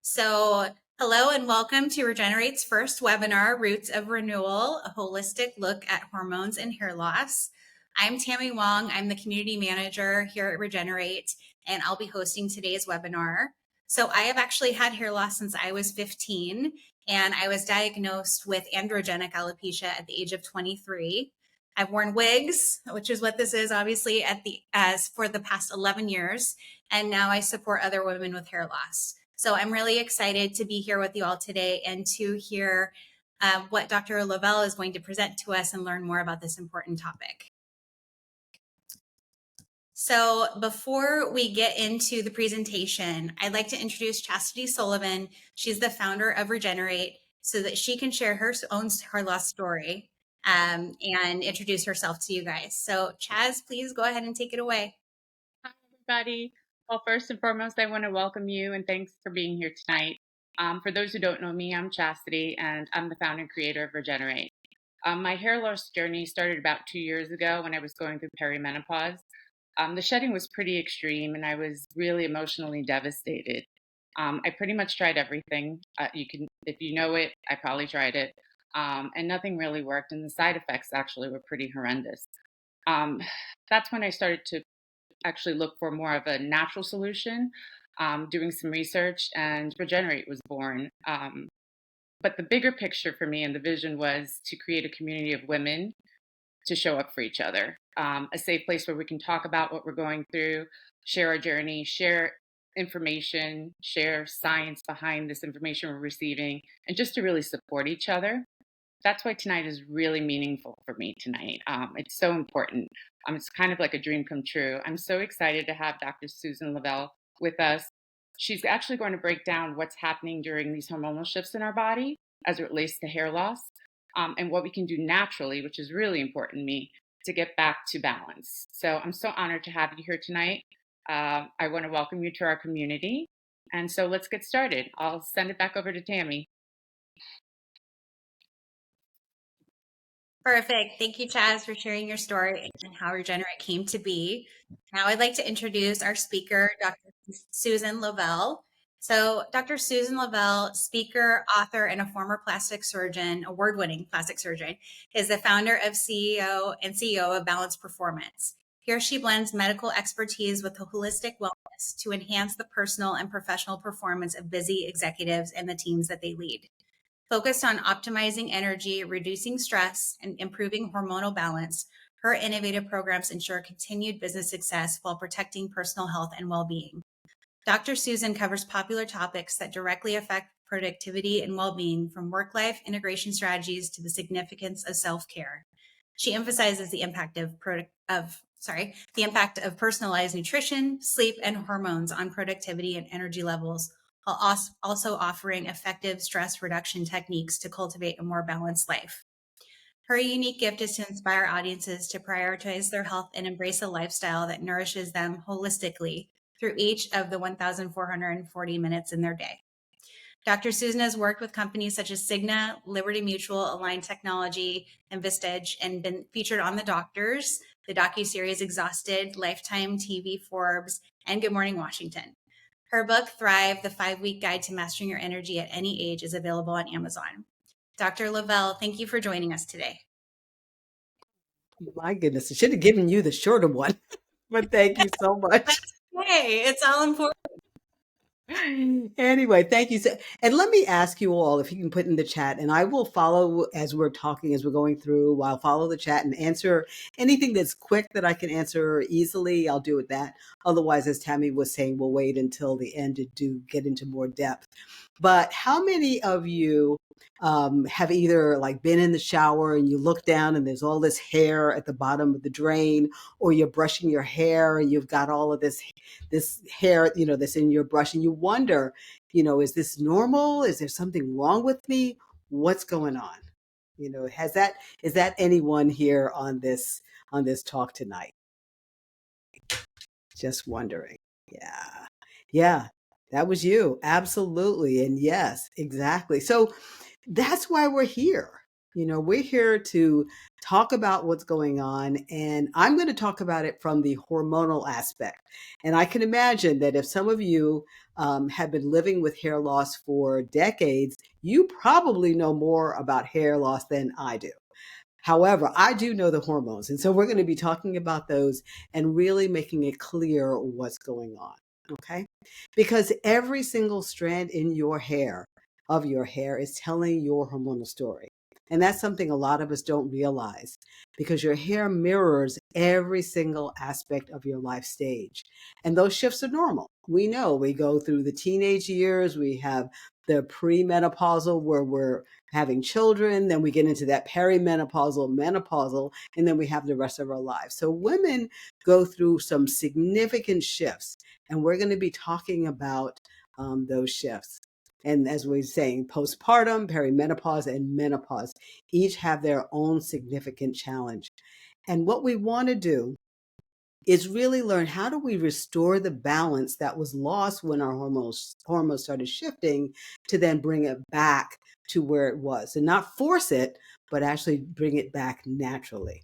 So, hello and welcome to Regenerate's first webinar, Roots of Renewal, a holistic look at hormones and hair loss. I'm Tami Wong. I'm the Community Manager here at Regenerate, and I'll be hosting today's webinar. So, I have actually had hair loss since I was 15, and I was diagnosed with androgenic alopecia at the age of 23. I've worn wigs, which is what this is, obviously, as for the past 11 years, and now I support other women with hair loss. So I'm really excited to be here with you all today and to hear what Dr. Lovelle is going to present to us and learn more about this important topic. So before we get into the presentation, I'd like to introduce Chastity Sullivan. She's the founder of Regenerate, so that she can share her own hair loss story and introduce herself to you guys. So Chaz, please go ahead and take it away. Hi, everybody. Well, first and foremost, I want to welcome you and thanks for being here tonight. For those who don't know me, I'm Chastity and I'm the founder and creator of Regenerate. My hair loss journey started about 2 years ago when I was going through perimenopause. The shedding was pretty extreme and I was really emotionally devastated. I pretty much tried everything. If you know it, I probably tried it. And nothing really worked, and the side effects actually were pretty horrendous. Um, that's when I started to actually look for more of a natural solution, doing some research, and Regenerate was born. But the bigger picture for me and the vision was to create a community of women to show up for each other, a safe place where we can talk about what we're going through, share our journey, share information, share science behind this information we're receiving, and just to really support each other. That's why tonight is really meaningful for me tonight. It's so important. It's kind of like a dream come true. I'm so excited to have Dr. Susan Lovelle with us. She's actually going to break down what's happening during these hormonal shifts in our body as it relates to hair loss, and what we can do naturally, which is really important to me, to get back to balance. So I'm so honored to have you here tonight. I want to welcome you to our community. And so let's get started. I'll send it back over to Tami. Perfect. Thank you, Chaz, for sharing your story and how Regenerate came to be. Now I'd like to introduce our speaker, Dr. Susan Lovelle. So Dr. Susan Lovelle, speaker, author, and a former plastic surgeon, award-winning plastic surgeon, is the founder of CEO of Balance Performance. Here she blends medical expertise with holistic wellness to enhance the personal and professional performance of busy executives and the teams that they lead. Focused on optimizing energy, reducing stress, and improving hormonal balance, her innovative programs ensure continued business success while protecting personal health and well-being. Dr. Susan covers popular topics that directly affect productivity and well-being, from work-life integration strategies to the significance of self-care. She emphasizes the impact of personalized nutrition, sleep, and hormones on productivity and energy levels, while also offering effective stress reduction techniques to cultivate a more balanced life. Her unique gift is to inspire audiences to prioritize their health and embrace a lifestyle that nourishes them holistically through each of the 1,440 minutes in their day. Dr. Susan has worked with companies such as Cigna, Liberty Mutual, Align Technology, and Vistage, and been featured on The Doctors, the docuseries Exhausted, Lifetime TV, Forbes, and Good Morning Washington. Her book, Thrive, The 5-Week Guide to Mastering Your Energy at Any Age, is available on Amazon. Dr. Lovelle, thank you for joining us today. My goodness, I should have given you the shorter one, but thank you so much. Hey, it's all important. Anyway, thank you. And let me ask you all if you can put in the chat, and I will follow as we're talking, as we're going through. I'll follow the chat and answer anything that's quick that I can answer easily. I'll do it that. Otherwise, as Tami was saying, we'll wait until the end to get into more depth. But how many of you have either like been in the shower and you look down and there's all this hair at the bottom of the drain, or you're brushing your hair and you've got all of this hair, that's in your brush, and you wonder, is this normal? Is there something wrong with me? What's going on? Is that anyone here on this talk tonight? Just wondering. Yeah, that was you. Absolutely. And yes, exactly. So that's why we're here. We're here to talk about what's going on, and I'm going to talk about it from the hormonal aspect. And I can imagine that if some of you have been living with hair loss for decades, you probably know more about hair loss than I do. However, I do know the hormones. And so we're going to be talking about those and really making it clear what's going on. Okay. Because every single strand in your hair, of your hair, is telling your hormonal story. And that's something a lot of us don't realize because your hair mirrors every single aspect of your life stage. And those shifts are normal. We know we go through the teenage years, we have the premenopausal where we're having children, then we get into that perimenopausal, menopausal, and then we have the rest of our lives. So women go through some significant shifts, and we're going to be talking about those shifts. And as we're saying, postpartum, perimenopause, and menopause each have their own significant challenge. And what we want to do is really learn how do we restore the balance that was lost when our hormones started shifting to then bring it back to where it was and not force it, but actually bring it back naturally.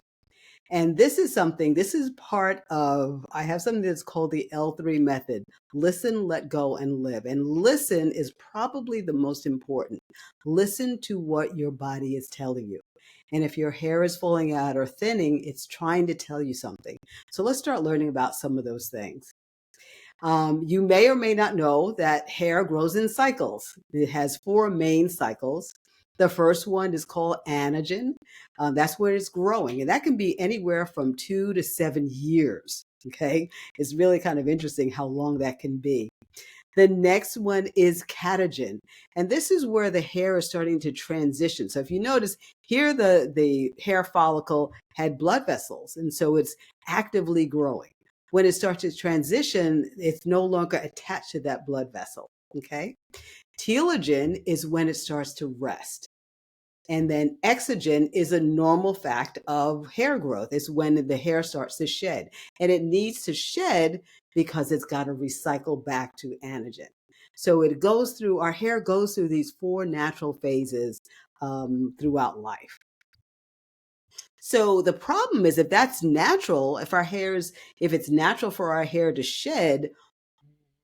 And this is part of, I have something that's called the L3 method: listen, let go, and live. And listen is probably the most important. Listen to what your body is telling you. And if your hair is falling out or thinning, it's trying to tell you something. So let's start learning about some of those things. You may or may not know that hair grows in cycles. It has 4 main cycles. The first one is called anagen. That's where it's growing, and that can be anywhere from 2 to 7 years. Okay, it's really kind of interesting how long that can be. The next one is catagen, and this is where the hair is starting to transition. So if you notice here, the hair follicle had blood vessels, and so it's actively growing. When it starts to transition, it's no longer attached to that blood vessel. Okay. Telogen is when it starts to rest. And then exogen is a normal fact of hair growth. It's when the hair starts to shed. And it needs to shed because it's got to recycle back to anagen. So our hair goes through these 4 natural phases throughout life. So the problem is if that's natural, if it's natural for our hair to shed,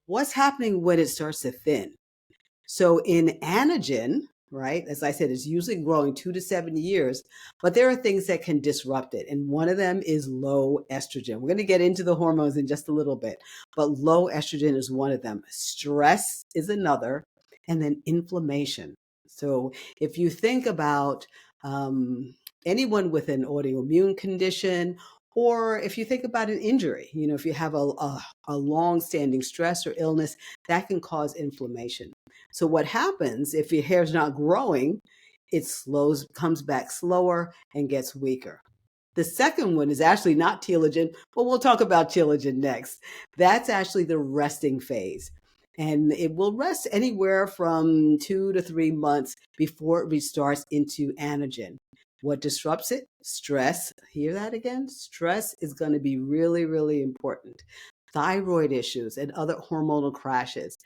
what's happening when it starts to thin? So in anagen, right, as I said, it's usually growing 2 to 7 years, but there are things that can disrupt it. And one of them is low estrogen. We're going to get into the hormones in just a little bit, but low estrogen is one of them. Stress is another, and then inflammation. So if you think about anyone with an autoimmune condition, or if you think about an injury, if you have a long-standing stress or illness, that can cause inflammation. So what happens if your hair's not growing, it comes back slower and gets weaker. The second one is actually not telogen, but we'll talk about telogen next. That's actually the resting phase. And it will rest anywhere from 2 to 3 months before it restarts into anagen. What disrupts it? Stress. Hear that again? Stress is going to be really, really important. Thyroid issues and other hormonal crashes.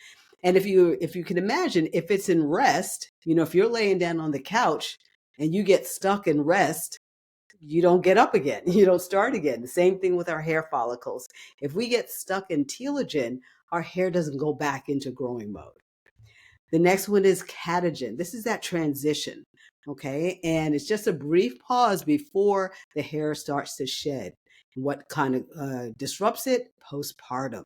And if you can imagine, if it's in rest, if you're laying down on the couch and you get stuck in rest, you don't get up again. You don't start again. The same thing with our hair follicles. If we get stuck in telogen, our hair doesn't go back into growing mode. The next one is catagen. This is that transition. Okay. And it's just a brief pause before the hair starts to shed. What kind of disrupts it? Postpartum.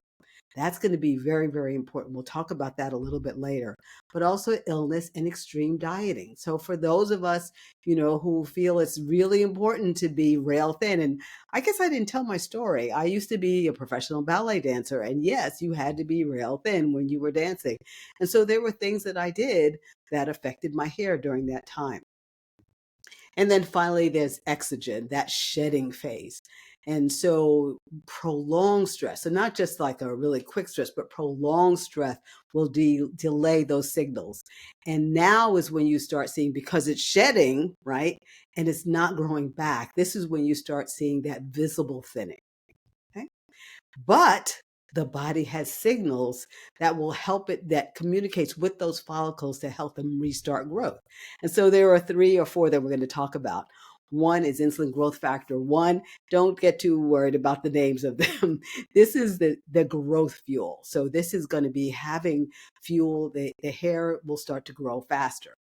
That's going to be very, very important. We'll talk about that a little bit later, but also illness and extreme dieting. So for those of us, who feel it's really important to be rail thin, and I guess I didn't tell my story. I used to be a professional ballet dancer, and yes, you had to be rail thin when you were dancing. And so there were things that I did that affected my hair during that time. And then finally, there's exogen, that shedding phase. And so prolonged stress, so not just like a really quick stress, but prolonged stress will delay those signals. And now is when you start seeing, because it's shedding, right? And it's not growing back. This is when you start seeing that visible thinning. Okay? But the body has signals that will help it, that communicates with those follicles to help them restart growth. And so there are 3 or 4 that we're going to talk about. One is insulin growth factor 1. Don't get too worried about the names of them. This is the growth fuel. So this is going to be having fuel. The hair will start to grow faster.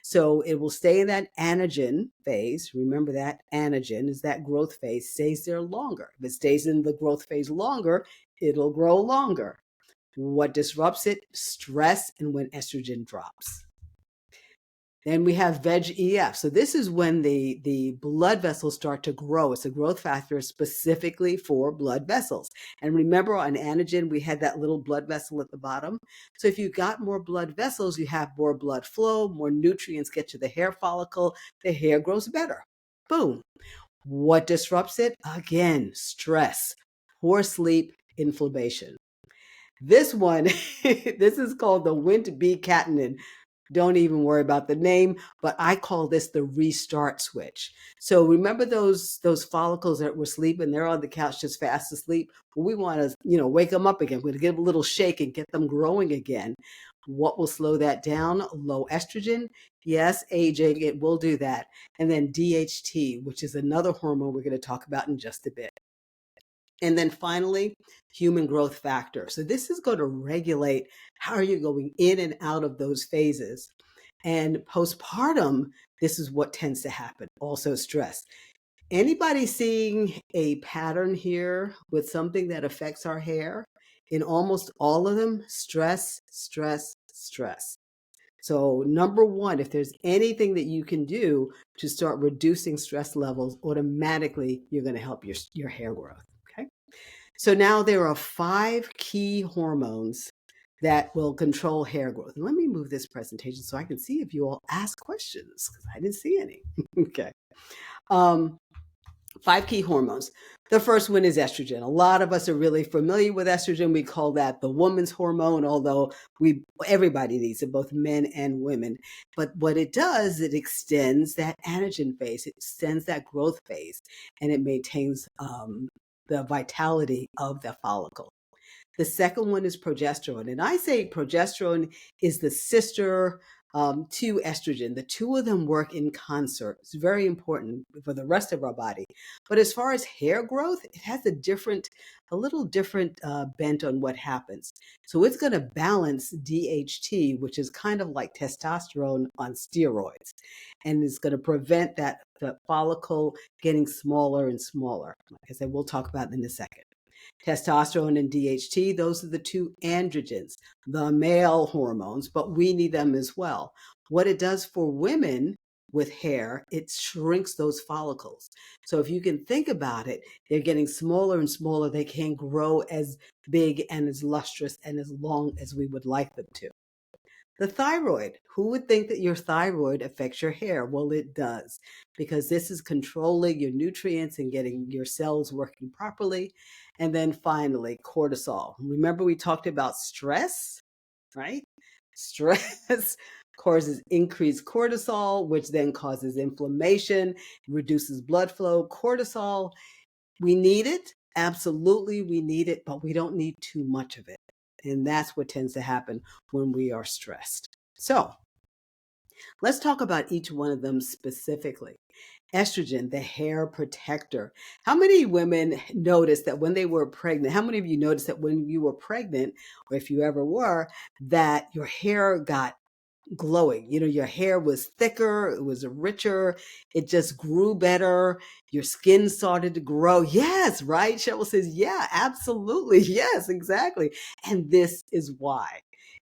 So it will stay in that anagen phase. Remember that anagen is that growth phase, stays there longer. If it stays in the growth phase longer, it'll grow longer. What disrupts it? Stress and when estrogen drops. Then we have VEGF. So this is when the blood vessels start to grow. It's a growth factor specifically for blood vessels. And remember on anagen, we had that little blood vessel at the bottom. So if you got more blood vessels, you have more blood flow, more nutrients get to the hair follicle, the hair grows better. Boom. What disrupts it? Again, stress, poor sleep, inflammation. This one, this is called the Wnt-bcatenin. Don't even worry about the name, but I call this the restart switch. So remember those follicles that were sleeping, they're on the couch just fast asleep. Well, we want to, wake them up again. We're going to give them a little shake and get them growing again. What will slow that down? Low estrogen. Yes, aging, it will do that. And then DHT, which is another hormone we're going to talk about in just a bit. And then finally, human growth factor. So this is going to regulate how are you going in and out of those phases. And postpartum, this is what tends to happen. Also stress. Anybody seeing a pattern here with something that affects our hair? In almost all of them, stress, stress, stress. So number 1, if there's anything that you can do to start reducing stress levels, automatically you're going to help your hair growth. So now there are 5 key hormones that will control hair growth. And let me move this presentation so I can see if you all ask questions, because I didn't see any. Okay. 5 key hormones. The first one is estrogen. A lot of us are really familiar with estrogen. We call that the woman's hormone, although everybody needs it, both men and women. But what it does, it extends that anagen phase, it extends that growth phase, and it maintains the vitality of the follicle. The second one is progesterone. And I say progesterone is the sister to estrogen. The 2 of them work in concert. It's very important for the rest of our body. But as far as hair growth, it has a little different bent on what happens. So it's going to balance DHT, which is kind of like testosterone on steroids. And it's going to prevent the follicle getting smaller and smaller. Like I said, we'll talk about it in a second. Testosterone and DHT, those are the 2 androgens, the male hormones, but we need them as well. What it does for women with hair, it shrinks those follicles. So if you can think about it, they're getting smaller and smaller. They can't grow as big and as lustrous and as long as we would like them to. The thyroid. Who would think that your thyroid affects your hair? Well, it does, because this is controlling your nutrients and getting your cells working properly. And then finally, cortisol. Remember we talked about stress, right? Stress causes increased cortisol, which then causes inflammation, reduces blood flow. Cortisol, we need it. Absolutely, we need it, but we don't need too much of it. And that's what tends to happen when we are stressed. So let's talk about each one of them specifically. Estrogen, the hair protector. How many women noticed that when they were pregnant? How many of you noticed that when you were pregnant, or if you ever were, that your hair got glowing? Your hair was thicker, it was richer, it just grew better, your skin started to grow. Yes, right? Cheryl says, yeah, absolutely. Yes, exactly. And this is why.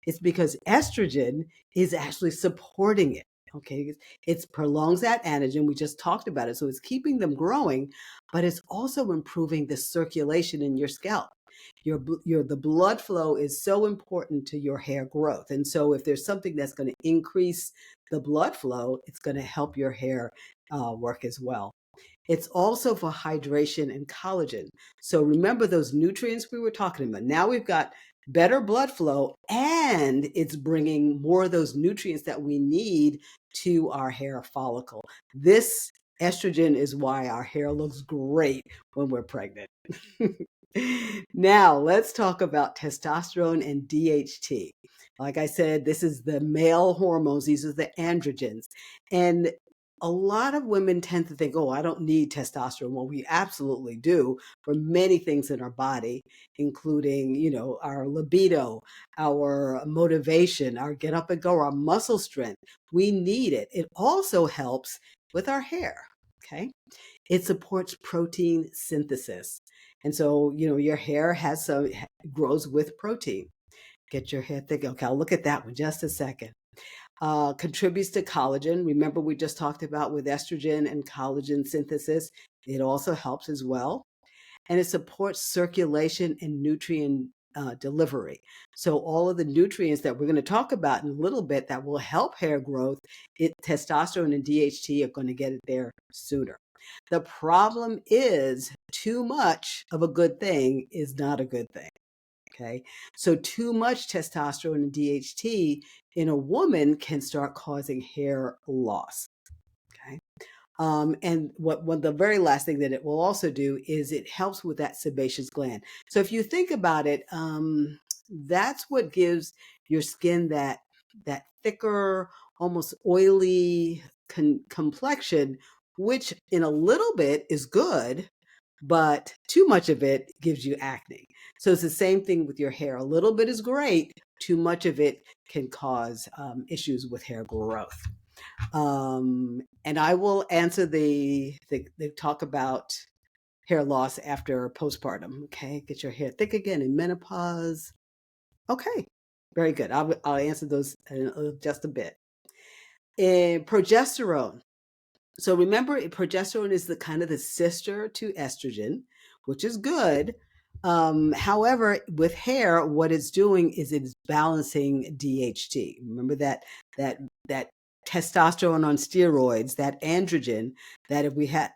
It's because estrogen is actually supporting it. Okay, it prolongs that anagen. We just talked about it. So it's keeping them growing, but it's also improving the circulation in your scalp. The blood flow is so important to your hair growth. And so if there's something that's going to increase the blood flow, it's going to help your hair work as well. It's also for hydration and collagen. So remember those nutrients we were talking about. Now we've got better blood flow, and it's bringing more of those nutrients that we need to our hair follicle. This estrogen is why our hair looks great when we're pregnant. Now, let's talk about testosterone and DHT. Like I said, this is the male hormones, these are the androgens. And a lot of women tend to think, oh, I don't need testosterone. Well, we absolutely do for many things in our body, including, our libido, our motivation, our get up and go, our muscle strength. We need it. It also helps with our hair. Okay. It supports protein synthesis. And so, your hair grows with protein. Get your hair thick. Okay, I'll look at that one just a second. Contributes to collagen. Remember, we just talked about with estrogen and collagen synthesis. It also helps as well. And it supports circulation and nutrient delivery. So all of the nutrients that we're going to talk about in a little bit that will help hair growth, testosterone and DHT are going to get it there sooner. The problem is too much of a good thing is not a good thing. Okay. So too much testosterone and DHT in a woman can start causing hair loss. Okay. And what the very last thing that it will also do is it helps with that sebaceous gland. So if you think about it, that's what gives your skin that thicker, almost oily complexion, which in a little bit is good, but too much of it gives you acne. So it's the same thing with your hair. A little bit is great. Too much of it can cause issues with hair growth. And I will answer the talk about hair loss after postpartum. Okay, get your hair thick again in menopause. Okay, very good. I'll answer those in just a bit. And progesterone. So remember, progesterone is the kind of the sister to estrogen, which is good. However, with hair, what it's doing is it's balancing DHT. Remember that testosterone on steroids, that androgen, that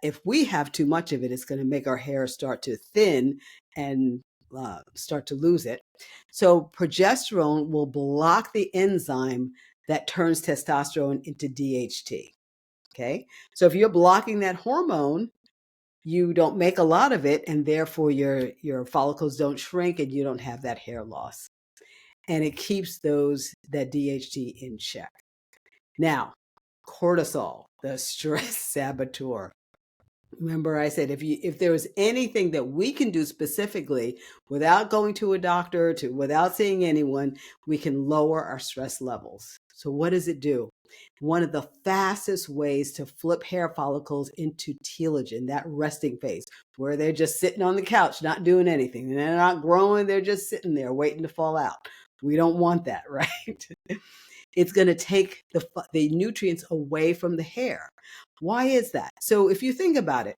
if we have too much of it, it's going to make our hair start to thin and start to lose it. So progesterone will block the enzyme that turns testosterone into DHT. Okay. So if you're blocking that hormone, you don't make a lot of it, and therefore your follicles don't shrink and you don't have that hair loss. And it keeps that DHT in check. Now, cortisol, the stress saboteur. Remember I said if there was anything that we can do specifically without going to a doctor, without seeing anyone, we can lower our stress levels. So what does it do? One of the fastest ways to flip hair follicles into telogen, that resting phase, where they're just sitting on the couch, not doing anything. And they're not growing, they're just sitting there waiting to fall out. We don't want that, right? It's going to take the nutrients away from the hair. Why is that? So if you think about it,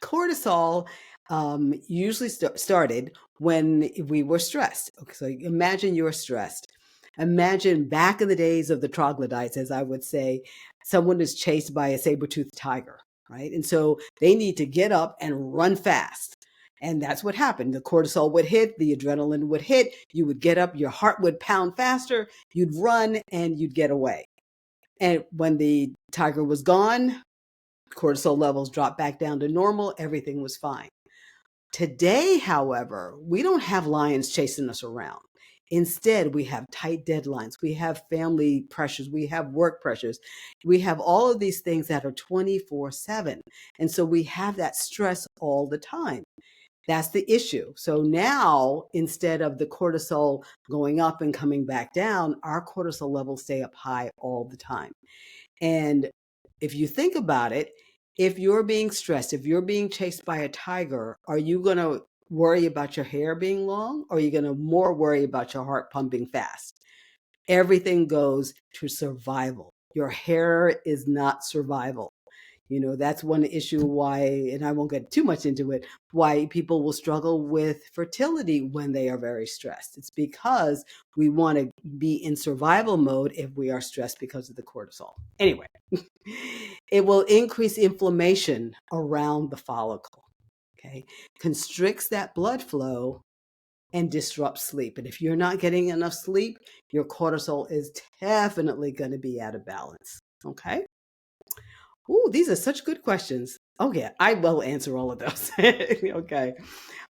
cortisol usually started when we were stressed. Okay, so imagine you're stressed. Imagine back in the days of the troglodytes, as I would say, someone is chased by a saber-toothed tiger, right? And so they need to get up and run fast. And that's what happened. The cortisol would hit, the adrenaline would hit, you would get up, your heart would pound faster, you'd run, and you'd get away. And when the tiger was gone, cortisol levels dropped back down to normal, everything was fine. Today, however, we don't have lions chasing us around. Instead, we have tight deadlines, we have family pressures, we have work pressures, we have all of these things that are 24/7. And so we have that stress all the time. That's the issue. So now, instead of the cortisol going up and coming back down, our cortisol levels stay up high all the time. And if you think about it, if you're being stressed, if you're being chased by a tiger, are you going to worry about your hair being long, or are you going to more worry about your heart pumping fast? Everything goes to survival. Your hair is not survival. That's one issue why, and I won't get too much into it, why people will struggle with fertility when they are very stressed. It's because we want to be in survival mode if we are stressed because of the cortisol. Anyway, it will increase inflammation around the follicle, okay? Constricts that blood flow and disrupts sleep. And if you're not getting enough sleep, your cortisol is definitely going to be out of balance, okay? Ooh, these are such good questions. Oh yeah, I will answer all of those. Okay.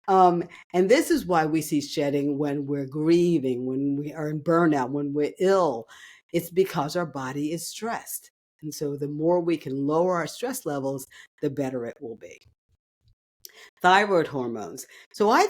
And this is why we see shedding when we're grieving, when we are in burnout, when we're ill. It's because our body is stressed. And so the more we can lower our stress levels, the better it will be. Thyroid hormones. So I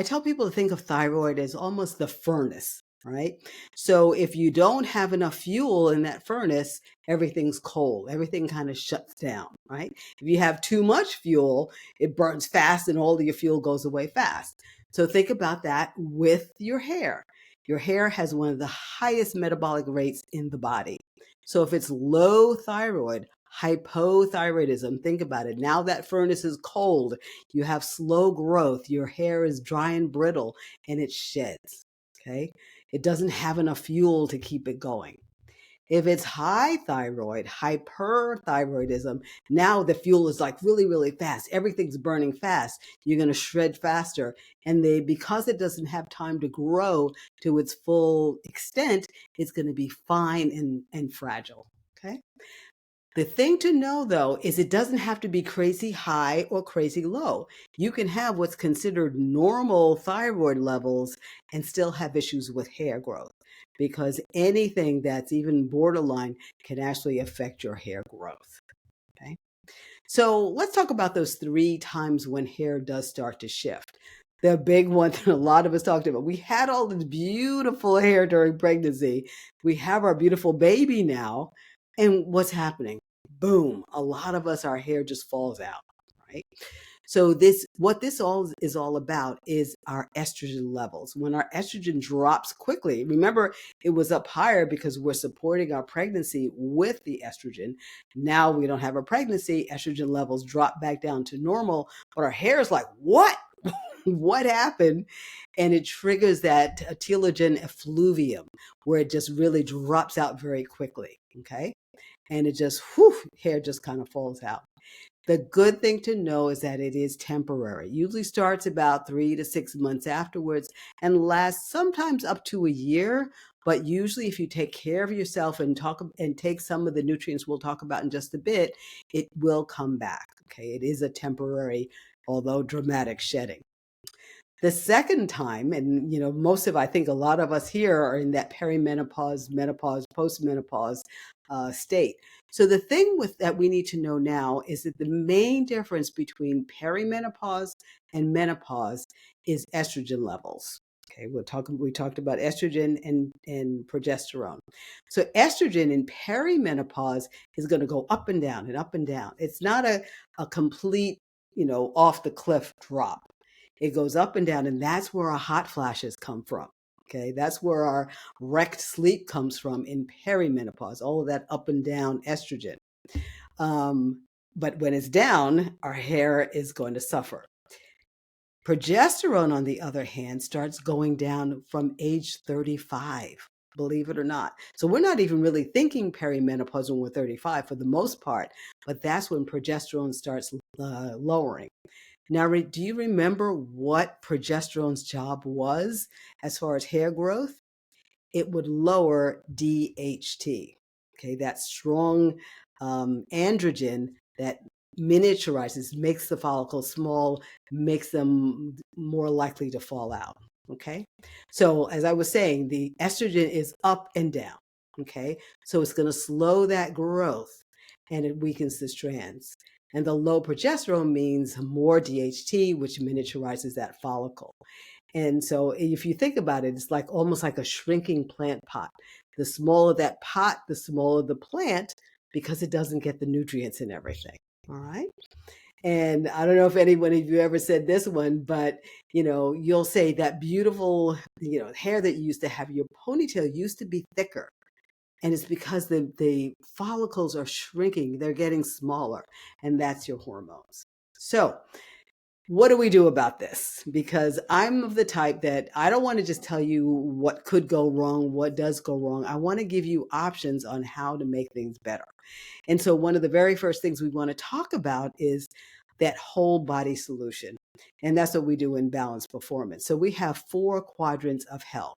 tell people to think of thyroid as almost the furnace, right? So if you don't have enough fuel in that furnace, everything's cold. Everything kind of shuts down, right? If you have too much fuel, it burns fast and all of your fuel goes away fast. So think about that with your hair. Your hair has one of the highest metabolic rates in the body. So if it's low thyroid, hypothyroidism, think about it. Now that furnace is cold, you have slow growth, your hair is dry and brittle, and it sheds. Okay. It doesn't have enough fuel to keep it going. If it's high thyroid, hyperthyroidism, now the fuel is like really, really fast. Everything's burning fast. You're going to shred faster. And because it doesn't have time to grow to its full extent, it's going to be fine and fragile. Okay. The thing to know though is it doesn't have to be crazy high or crazy low. You can have what's considered normal thyroid levels and still have issues with hair growth because anything that's even borderline can actually affect your hair growth. Okay. So let's talk about those 3 times when hair does start to shift. The big one that a lot of us talked about. We had all this beautiful hair during pregnancy. We have our beautiful baby now. And what's happening? Boom. A lot of us, our hair just falls out, right? So what this all is all about is our estrogen levels. When our estrogen drops quickly, remember it was up higher because we're supporting our pregnancy with the estrogen. Now we don't have a pregnancy, estrogen levels drop back down to normal, but our hair is like, what? What happened? And it triggers that telogen effluvium where it just really drops out very quickly. Okay. And it just, hair just kind of falls out. The good thing to know is that it is temporary. Usually starts about 3 to 6 months afterwards and lasts sometimes up to a year. But usually if you take care of yourself and take some of the nutrients we'll talk about in just a bit, it will come back. Okay. It is a temporary, although dramatic shedding. The second time, and I think a lot of us here are in that perimenopause, menopause, postmenopause state. So the thing that we need to know now is that the main difference between perimenopause and menopause is estrogen levels. Okay, we talked about estrogen and progesterone. So estrogen in perimenopause is going to go up and down and up and down. It's not a complete, off the cliff drop. It goes up and down, and that's where our hot flashes come from. Okay, that's where our wrecked sleep comes from in perimenopause, all of that up and down estrogen. But when it's down, our hair is going to suffer. Progesterone, on the other hand, starts going down from age 35, believe it or not. So we're not even really thinking perimenopause when we're 35 for the most part, but that's when progesterone starts lowering. Now, do you remember what progesterone's job was as far as hair growth? It would lower DHT, okay, that strong androgen that miniaturizes, makes the follicles small, makes them more likely to fall out, okay? So as I was saying, the estrogen is up and down, okay? So it's going to slow that growth and it weakens the strands. And the low progesterone means more DHT, which miniaturizes that follicle. And so if you think about it, it's like almost like a shrinking plant pot. The smaller that pot, the smaller the plant because it doesn't get the nutrients and everything. All right. And I don't know if anyone of you ever said this one, but you'll say that beautiful, hair that you used to have, your ponytail used to be thicker. And it's because the follicles are shrinking, they're getting smaller, and that's your hormones. So what do we do about this? Because I'm of the type that I don't want to just tell you what could go wrong, what does go wrong. I want to give you options on how to make things better. And so one of the very first things we want to talk about is that whole body solution. And that's what we do in Balanced Performance. So we have 4 quadrants of health: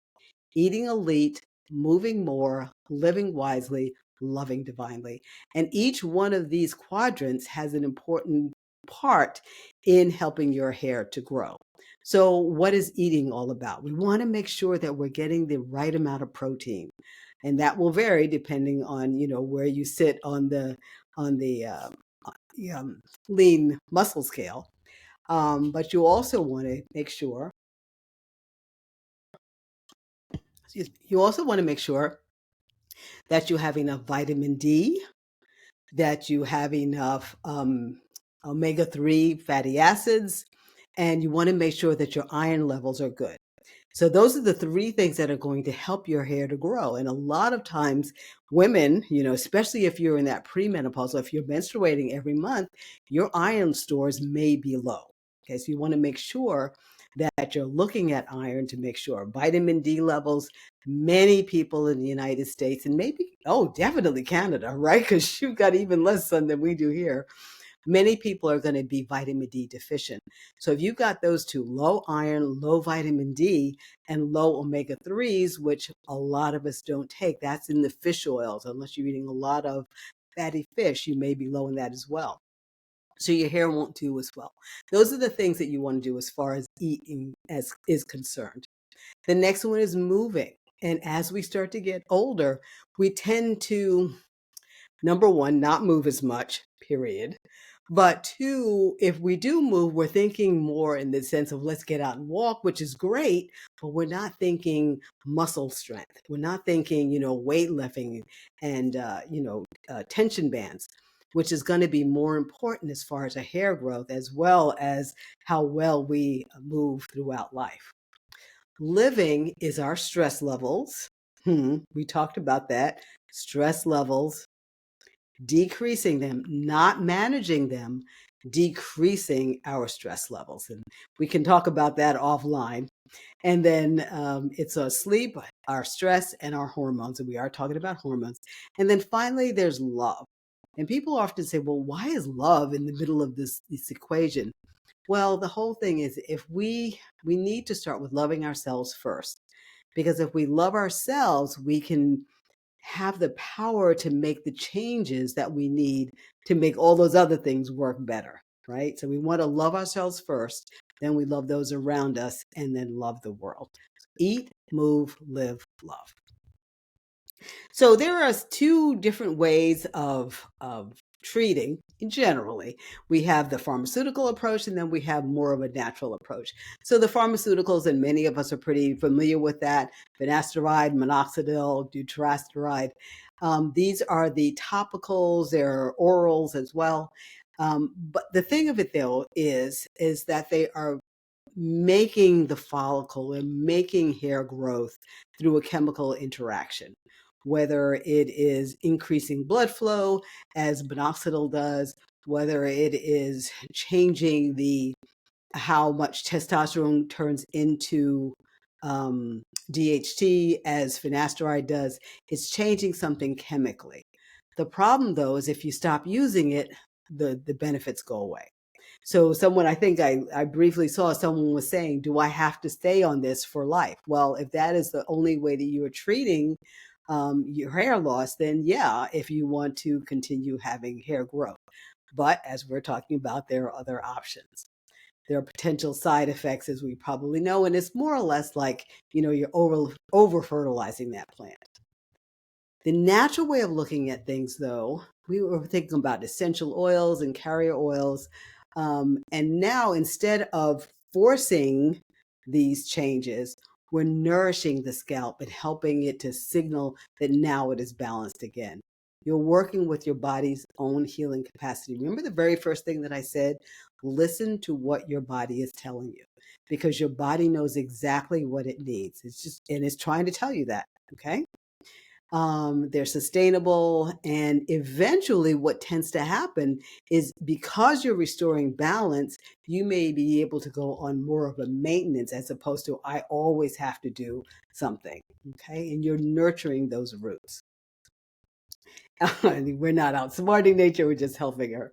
eating elite, moving more, living wisely, loving divinely. And each one of these quadrants has an important part in helping your hair to grow. So what is eating all about? We want to make sure that we're getting the right amount of protein. And that will vary depending on, where you sit on the lean muscle scale. But you also want to make sure, you also want to make sure that you have enough vitamin D, that you have enough omega-3 fatty acids, and you want to make sure that your iron levels are good. So those are the three things that are going to help your hair to grow. And a lot of times women, especially if you're in that premenopause, or if you're menstruating every month, your iron stores may be low. Okay, so you want to make sure that you're looking at iron to make sure. Vitamin D levels, many people in the United States, and maybe, definitely Canada, right? Because you've got even less sun than we do here. Many people are going to be vitamin D deficient. So if you've got those two, low iron, low vitamin D, and low omega-3s, which a lot of us don't take, that's in the fish oils. Unless you're eating a lot of fatty fish, you may be low in that as well. So your hair won't do as well. Those are the things that you want to do as far as eating as is concerned. The next one is moving. And as we start to get older, we tend to, number one, not move as much, period. But two, if we do move, we're thinking more in the sense of let's get out and walk, which is great, but we're not thinking muscle strength. We're not thinking, weightlifting and, tension bands, which is going to be more important as far as a hair growth, as well as how well we move throughout life. Living is our stress levels. We talked about that. Stress levels, decreasing them, not managing them, decreasing our stress levels. And we can talk about that offline. And then it's our sleep, our stress, and our hormones. And we are talking about hormones. And then finally, there's love. And people often say, well, why is love in the middle of this equation? Well, the whole thing is if we need to start with loving ourselves first. Because if we love ourselves, we can have the power to make the changes that we need to make all those other things work better, right? So we want to love ourselves first, then we love those around us, and then love the world. Eat, move, live, love. So there are two different ways of treating generally. We have the pharmaceutical approach, and then we have more of a natural approach. So the pharmaceuticals, and many of us are pretty familiar with that, finasteride, minoxidil, dutasteride. These are the topicals, there are orals as well. But the thing of it though is that they are making the follicle and making hair growth through a chemical interaction, whether it is increasing blood flow as minoxidil does, whether it is changing how much testosterone turns into DHT as finasteride does. It's changing something chemically. The problem though is if you stop using it, the benefits go away. So I think I briefly saw someone was saying, do I have to stay on this for life? Well, if that is the only way that you are treating your hair loss, then yeah, if you want to continue having hair growth. But as we're talking about, there are other options. There are potential side effects, as we probably know, and it's more or less like, you're over fertilizing that plant. The natural way of looking at things, though, we were thinking about essential oils and carrier oils. And now, instead of forcing these changes, we're nourishing the scalp and helping it to signal that now it is balanced again. You're working with your body's own healing capacity. Remember the very first thing that I said? Listen to what your body is telling you, because your body knows exactly what it needs. And it's trying to tell you that, okay? They're sustainable. And eventually what tends to happen is because you're restoring balance, you may be able to go on more of a maintenance as opposed to I always have to do something. Okay. And you're nurturing those roots. We're not outsmarting nature, we're just helping her.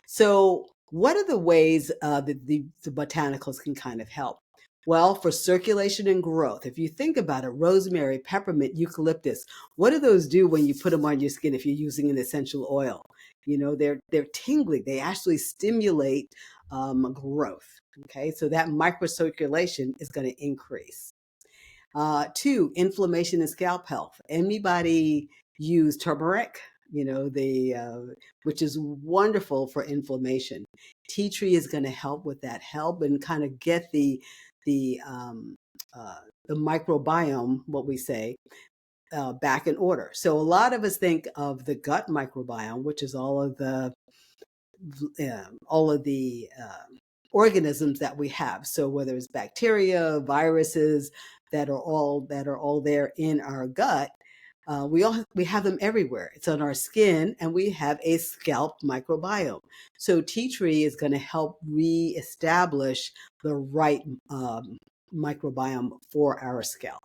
So what are the ways that the botanicals can kind of help? Well, for circulation and growth, if you think about it, rosemary, peppermint, eucalyptus, what do those do when you put them on your skin if you're using an essential oil? They're tingling. They actually stimulate growth. Okay, so that microcirculation is going to increase. Two, inflammation and scalp health. Anybody use turmeric? Which is wonderful for inflammation. Tea tree is going to help with that, help and kind of get the um, the microbiome, what we say, back in order. So a lot of us think of the gut microbiome, which is all of the organisms that we have. So whether it's bacteria, viruses that are all there in our gut, we have them everywhere. It's on our skin, and we have a scalp microbiome. So tea tree is going to help reestablish the right microbiome for our scalp.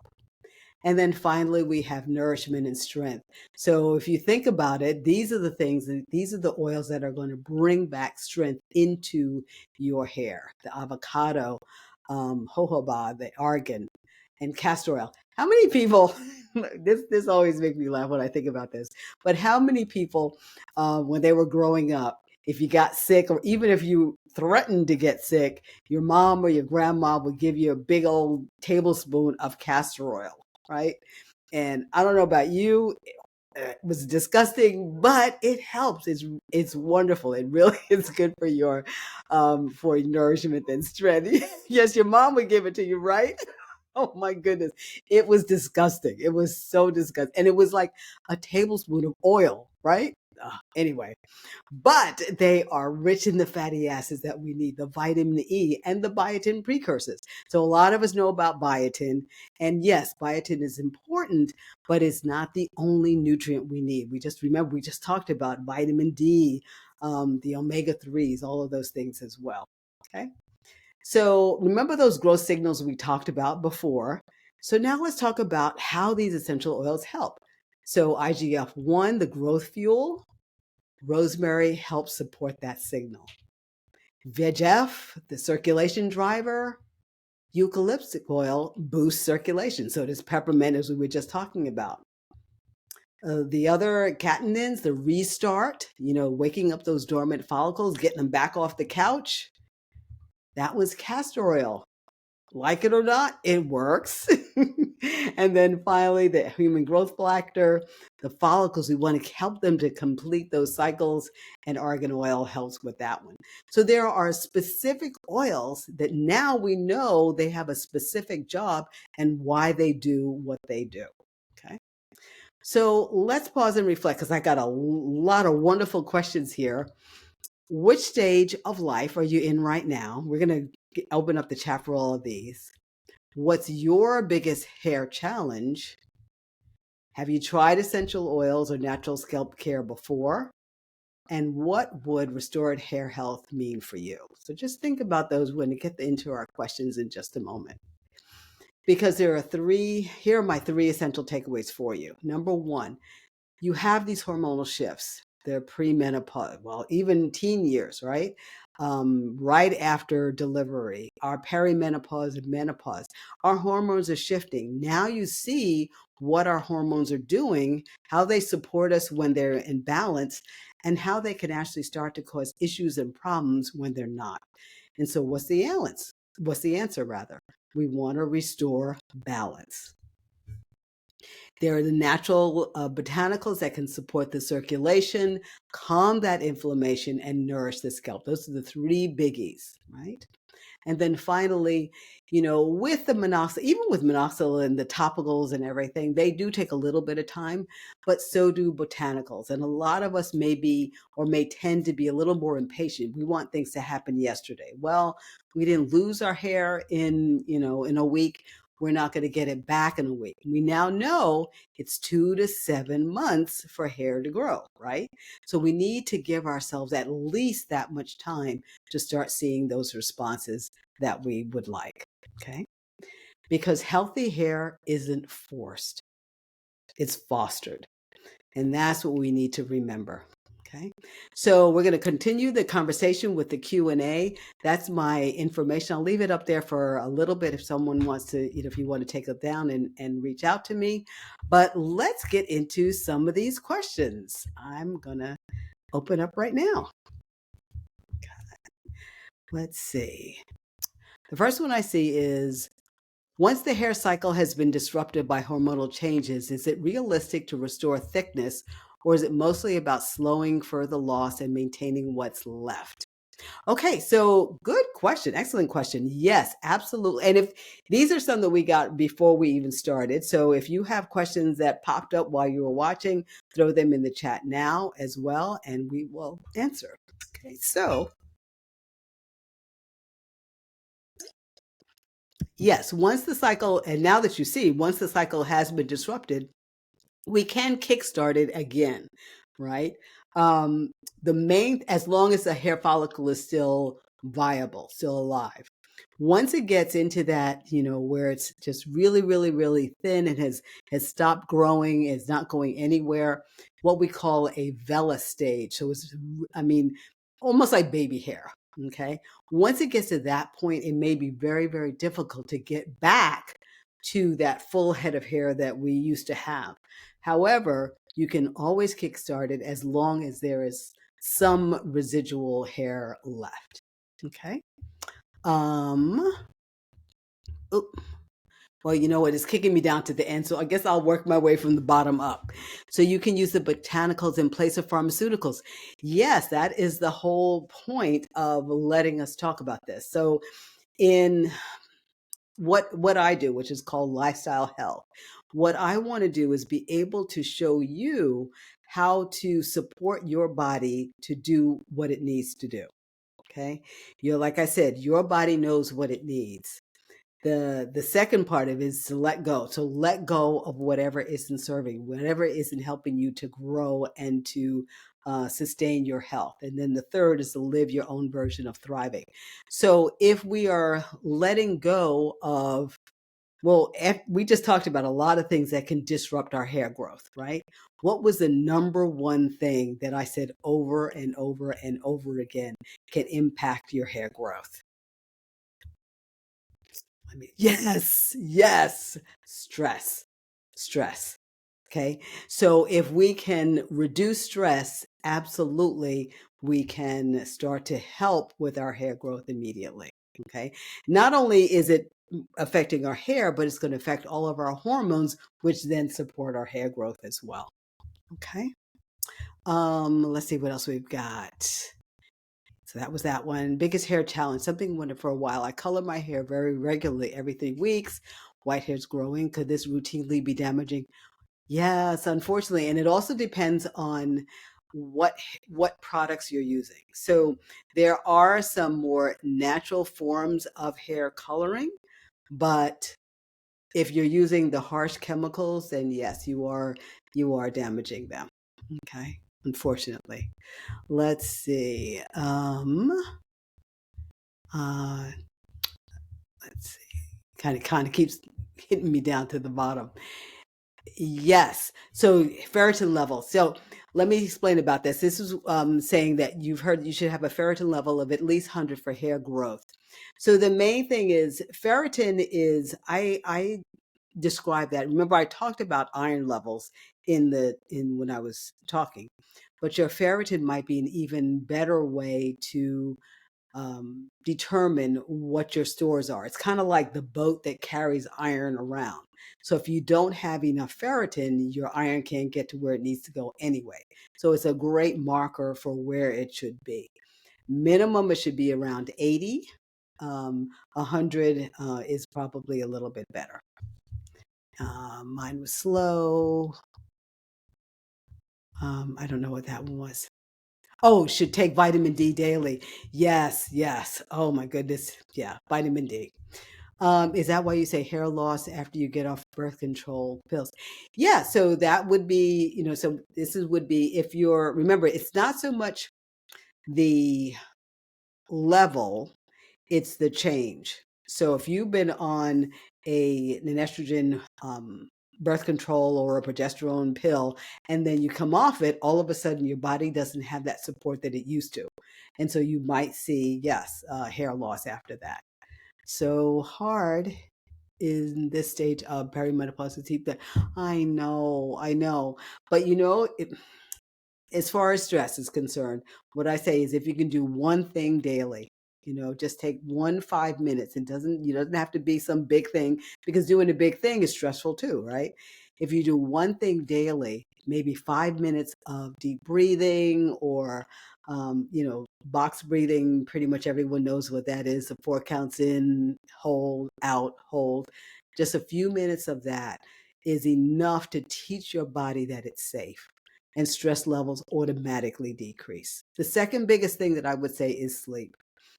And then finally, we have nourishment and strength. So if you think about it, these are the oils that are going to bring back strength into your hair. The avocado, jojoba, the argan, and castor oil. How many people, this always makes me laugh when I think about this, but how many people, when they were growing up, if you got sick or even if you threatened to get sick, your mom or your grandma would give you a big old tablespoon of castor oil, right? And I don't know about you, it was disgusting, but it helps. It's wonderful. It really is good for your for nourishment and strength. Yes, your mom would give it to you, right? Oh my goodness. It was disgusting. It was so disgusting. And it was like a tablespoon of oil, right? Anyway, but they are rich in the fatty acids that we need, the vitamin E and the biotin precursors. So a lot of us know about biotin. And yes, biotin is important, but it's not the only nutrient we need. We just talked about vitamin D, the omega-3s, all of those things as well. Okay. So remember those growth signals we talked about before. So now let's talk about how these essential oils help. So IGF-1, the growth fuel, rosemary helps support that signal. VEGF, the circulation driver, eucalyptus oil boosts circulation. So does peppermint, as we were just talking about. The other catenins, the restart, waking up those dormant follicles, getting them back off the couch. That was castor oil. Like it or not, it works. And then finally, the human growth factor, the follicles, we want to help them to complete those cycles, and argan oil helps with that one. So there are specific oils that now we know they have a specific job and why they do what they do. Okay. So let's pause and reflect, because I got a lot of wonderful questions here. Which stage of life are you in right now? We're going to open up the chat for all of these. What's your biggest hair challenge? Have you tried essential oils or natural scalp care before? And what would restored hair health mean for you? So just think about those when we get into our questions in just a moment. Because here are my three essential takeaways for you. Number one, you have these hormonal shifts. They're premenopause, well, even teen years, right? Right after delivery, our perimenopause and menopause, our hormones are shifting. Now you see what our hormones are doing, how they support us when they're in balance, and how they can actually start to cause issues and problems when they're not. And so what's the balance? What's the answer, rather? We want to restore balance. There are the natural botanicals that can support the circulation, calm that inflammation, and nourish the scalp. Those are the three biggies, right? And then finally, with the minoxidil, even with minoxidil and the topicals and everything, they do take a little bit of time, but so do botanicals. And a lot of us may tend to be a little more impatient. We want things to happen yesterday. Well, we didn't lose our hair in a week. We're not going to get it back in a week. We now know it's 2 to 7 months for hair to grow, right? So we need to give ourselves at least that much time to start seeing those responses that we would like, okay? Because healthy hair isn't forced, it's fostered. And that's what we need to remember, Okay, so we're going to continue the conversation with the Q&A. That's my information. I'll leave it up there for a little bit if someone wants to, if you want to take it down and reach out to me. But let's get into some of these questions. I'm going to open up right now. Let's see. The first one I see is, once the hair cycle has been disrupted by hormonal changes, is it realistic to restore thickness, or is it mostly about slowing further loss and maintaining what's left? Okay, so good question. Excellent question. Yes, absolutely. And if these are some that we got before we even started, so if you have questions that popped up while you were watching, throw them in the chat now as well, and we will answer. Okay, so yes, once the cycle, and now that you see, once the cycle has been disrupted, we can kickstart it again, right? The main, as long as the hair follicle is still viable, still alive. Once it gets into that, where it's just really, really, really thin and has stopped growing, is not going anywhere, what we call a vellus stage. So it's, almost like baby hair. Okay. Once it gets to that point, it may be very, very difficult to get back to that full head of hair that we used to have. However, you can always kickstart it as long as there is some residual hair left. Okay. Well, you know what? It's kicking me down to the end, so I guess I'll work my way from the bottom up. So you can use the botanicals in place of pharmaceuticals. Yes, that is the whole point of letting us talk about this. So in what I do, which is called lifestyle health, what I want to do is be able to show you how to support your body to do what it needs to do. Okay. Like I said, your body knows what it needs. The second part of it is to let go. So let go of whatever isn't serving, whatever isn't helping you to grow and to sustain your health. And then the third is to live your own version of thriving. So if we are letting go of, we just talked about a lot of things that can disrupt our hair growth, right? What was the number one thing that I said over and over and over again can impact your hair growth? Yes, stress. Okay. So if we can reduce stress, absolutely, we can start to help with our hair growth immediately. Okay. Not only is it affecting our hair, but it's going to affect all of our hormones, which then support our hair growth as well. Okay. Let's see what else we've got. So that was that one. Biggest hair challenge. Something went for a while. I color my hair very regularly, every 3 weeks. White hair's growing. Could this routinely be damaging? Yes, unfortunately. And it also depends on what products you're using. So there are some more natural forms of hair coloring, but if you're using the harsh chemicals, then yes, you are damaging them. Okay, unfortunately. Let's see. Let's see. Kind of keeps hitting me down to the bottom. Yes. So ferritin level. So let me explain about this. This is saying that you've heard you should have a ferritin level of at least 100 for hair growth. So the main thing is ferritin is, I describe that. Remember, I talked about iron levels in when I was talking, but your ferritin might be an even better way to determine what your stores are. It's kind of like the boat that carries iron around. So if you don't have enough ferritin, your iron can't get to where it needs to go anyway. So it's a great marker for where it should be. Minimum, it should be around 80. 100 is probably a little bit better. Mine was slow. I don't know what that one was. Oh, should take vitamin D daily. Yes. Oh my goodness. Yeah, vitamin D. Is that why you say hair loss after you get off birth control pills? Yeah, so that would be, so would be if remember, it's not so much the level, it's the change. So if you've been on an estrogen birth control or a progesterone pill, and then you come off it, all of a sudden your body doesn't have that support that it used to. And so you might see, yes, hair loss after that. So hard in this stage of perimenopause to keep that. I know. But as far as stress is concerned, what I say is if you can do one thing daily, just take 5 minutes. You doesn't have to be some big thing, because doing a big thing is stressful too, right? If you do one thing daily, maybe 5 minutes of deep breathing, or box breathing. Pretty much everyone knows what that is. The 4 counts in, hold, out, hold. Just a few minutes of that is enough to teach your body that it's safe, and stress levels automatically decrease. The second biggest thing that I would say is sleep,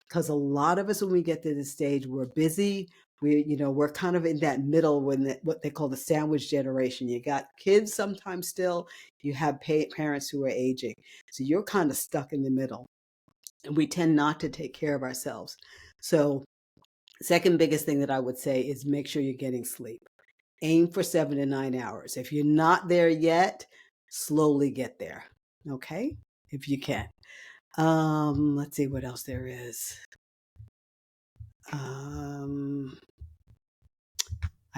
because a lot of us, when we get to this stage, we're busy. We're kind of in that middle, what they call the sandwich generation. You got kids sometimes still, you have parents who are aging. So you're kind of stuck in the middle, and we tend not to take care of ourselves. So second biggest thing that I would say is make sure you're getting sleep. Aim for 7 to 9 hours. If you're not there yet, slowly get there. Okay? If you can. Let's see what else there is.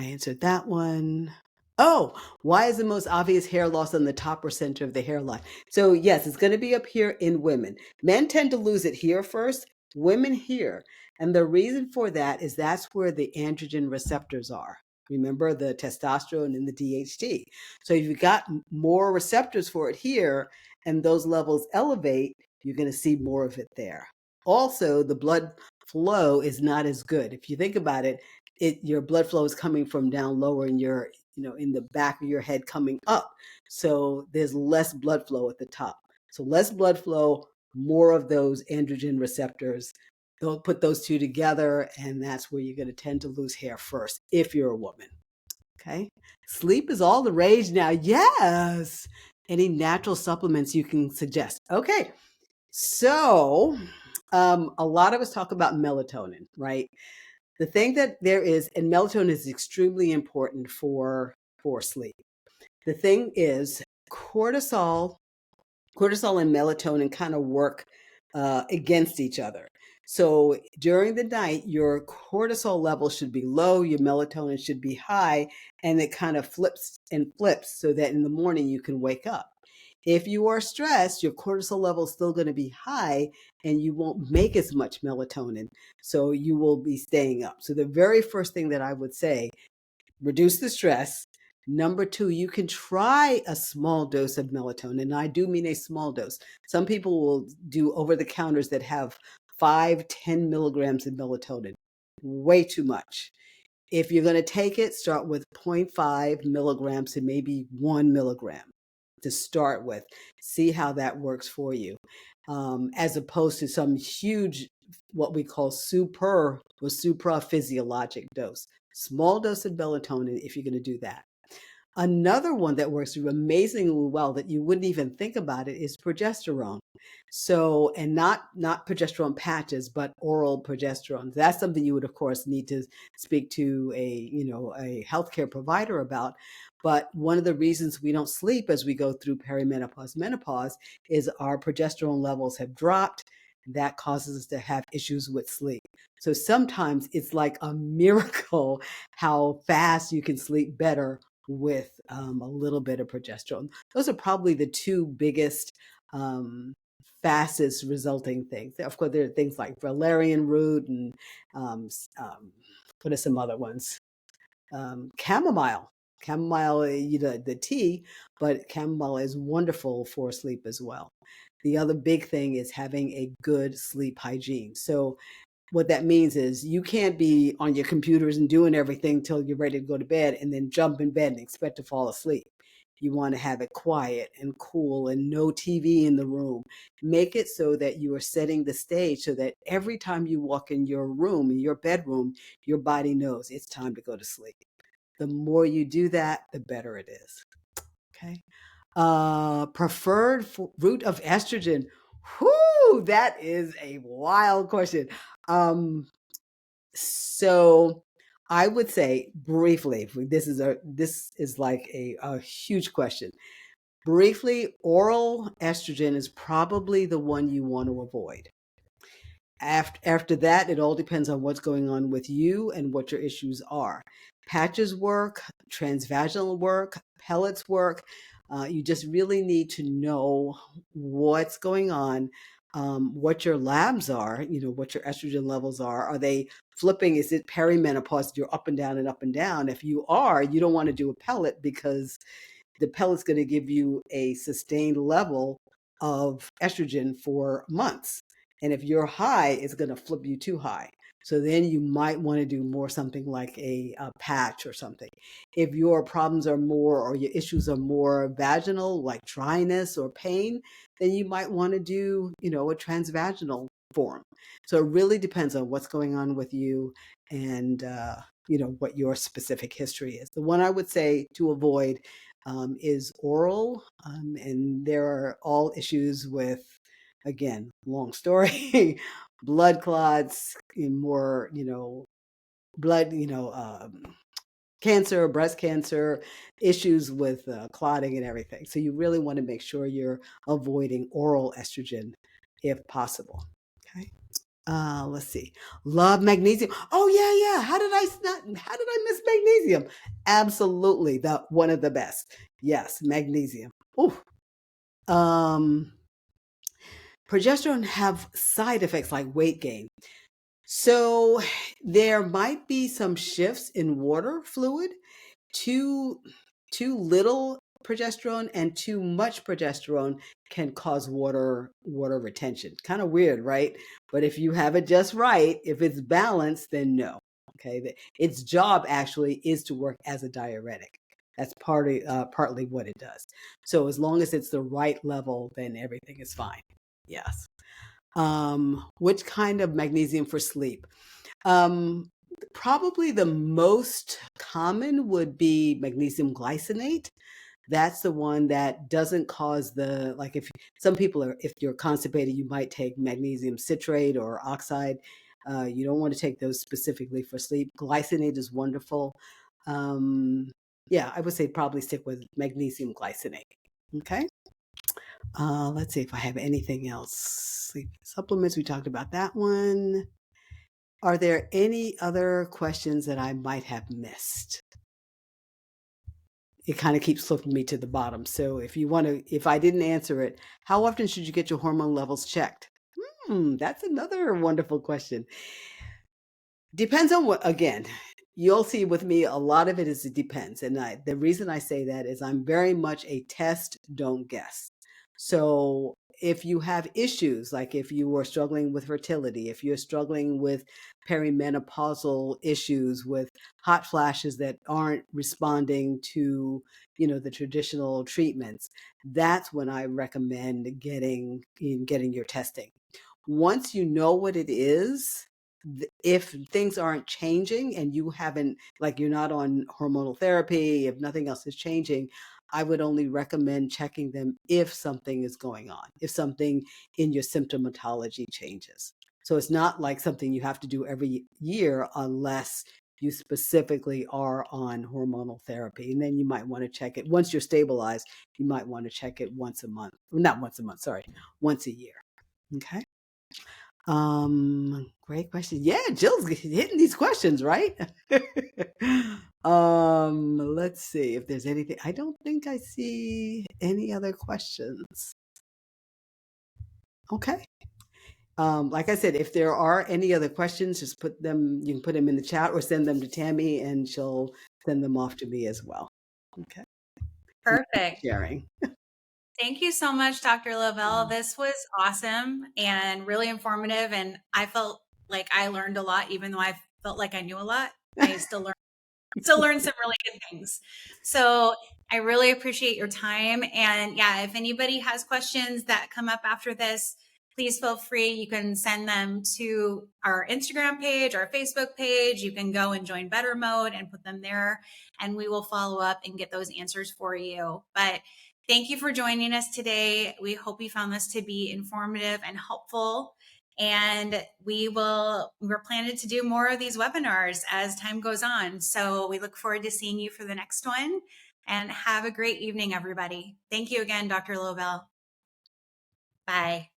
I answered that one. Oh, why is the most obvious hair loss on the top or center of the hairline? So yes, it's going to be up here in women. Men tend to lose it here first, women here. And the reason for that is that's where the androgen receptors are. Remember, the testosterone and the DHT. So if you've got more receptors for it here and those levels elevate, you're going to see more of it there. Also, the blood flow is not as good. If you think about it, your blood flow is coming from down lower in your, in the back of your head coming up. So there's less blood flow at the top. So less blood flow, more of those androgen receptors. They'll put those two together, and that's where you're going to tend to lose hair first if you're a woman. Okay. Sleep is all the rage now. Yes. Any natural supplements you can suggest? Okay. So a lot of us talk about melatonin, right? The thing that there is, and melatonin is extremely important for sleep. The thing is, cortisol and melatonin kind of work against each other. So during the night, your cortisol level should be low, your melatonin should be high, and it kind of flips so that in the morning you can wake up. If you are stressed, your cortisol level is still going to be high, and you won't make as much melatonin. So you will be staying up. So the very first thing that I would say, reduce the stress. Number two, you can try a small dose of melatonin. And I do mean a small dose. Some people will do over the counters that have 5-10 milligrams of melatonin. Way too much. If you're going to take it, start with 0.5 milligrams to maybe 1 milligram to start with. See how that works for you, as opposed to some huge, what we call super or supraphysiologic dose. Small dose of melatonin if you're going to do that. Another one that works amazingly well that you wouldn't even think about it is progesterone. So, and not progesterone patches, but oral progesterone. That's something you would, of course, need to speak to a healthcare provider about. But one of the reasons we don't sleep as we go through perimenopause, menopause is our progesterone levels have dropped. That causes us to have issues with sleep. So sometimes it's like a miracle how fast you can sleep better with a little bit of progesterone. Those are probably the two biggest, fastest resulting things. Of course, there are things like valerian root and what are some other ones? Chamomile. Chamomile, the tea, but chamomile is wonderful for sleep as well. The other big thing is having a good sleep hygiene. So what that means is you can't be on your computers and doing everything till you're ready to go to bed and then jump in bed and expect to fall asleep. You want to have it quiet and cool and no TV in the room. Make it so that you are setting the stage so that every time you walk in your room, in your bedroom, your body knows it's time to go to sleep. The more you do that, the better it is. Okay. Preferred route of estrogen. Whoo, that is a wild question. So I would say briefly, this is like a huge question. Briefly, oral estrogen is probably the one you want to avoid. After that, it all depends on what's going on with you and what your issues are. Patches work, transvaginal work, pellets work. You just really need to know what's going on, what your labs are, what your estrogen levels are. Are they flipping? Is it perimenopause? You're up and down and up and down. If you are, you don't want to do a pellet because the pellet's going to give you a sustained level of estrogen for months. And if you're high, it's going to flip you too high. So then you might want to do more something like a patch or something. If your problems are more or your issues are more vaginal, like dryness or pain, then you might want to do, a transvaginal form. So it really depends on what's going on with you and, what your specific history is. The one I would say to avoid is oral. And there are all issues with, again, long story, blood clots, more, blood, cancer, breast cancer, issues with clotting and everything. So you really want to make sure you're avoiding oral estrogen if possible. Okay. Let's see. Love magnesium. Oh yeah, yeah. How did I miss magnesium? Absolutely, one of the best. Yes, magnesium. Ooh. Um, Progesterone have side effects like weight gain. So there might be some shifts in water fluid. Too little progesterone and too much progesterone can cause water retention. Kind of weird, right? But if you have it just right, if it's balanced, then no. Okay, its job actually is to work as a diuretic. That's partly what it does. So as long as it's the right level, then everything is fine. Yes. Which kind of magnesium for sleep? Um, Probably the most common would be magnesium glycinate. That's the one that doesn't cause like if some people if you're constipated, you might take magnesium citrate or oxide. You don't want to take those specifically for sleep. Glycinate is wonderful. Yeah, I would say probably stick with magnesium glycinate. Okay. Let's see if I have anything else. Sleep supplements, we talked about that one. Are there any other questions that I might have missed? It kind of keeps flipping me to the bottom. So if I didn't answer it, how often should you get your hormone levels checked? That's another wonderful question. Depends on again, you'll see with me, a lot of it depends. And the reason I say that is I'm very much a test, don't guess. So if you have issues, like if you are struggling with fertility, if you're struggling with perimenopausal issues, with hot flashes that aren't responding to, the traditional treatments, that's when I recommend getting your testing. Once you know what it is, if things aren't changing and you haven't, like you're not on hormonal therapy, if nothing else is changing, I would only recommend checking them if something is going on, if something in your symptomatology changes. So it's not like something you have to do every year unless you specifically are on hormonal therapy. And then you might want to check it once you're stabilized. You might want to check it once a month, not once a month, sorry, once a year. Okay. Great question. Yeah, Jill's hitting these questions, right? Let's see if there's anything. I don't think I see any other questions. Okay. Like I said, if there are any other questions, just you can put them in the chat or send them to Tami and she'll send them off to me as well. Okay. Perfect. Sharing. Thank you so much, Dr. Lovelle. This was awesome and really informative. And I felt like I learned a lot, even though I felt like I knew a lot. I still learned some really good things. So I really appreciate your time. And yeah, if anybody has questions that come up after this, please feel free. You can send them to our Instagram page, our Facebook page. You can go and join Better Mode and put them there, and we will follow up and get those answers for you. But thank you for joining us today. We hope you found this to be informative and helpful. And we're planning to do more of these webinars as time goes on. So we look forward to seeing you for the next one, and have a great evening, everybody. Thank you again, Dr. Lovelle. Bye.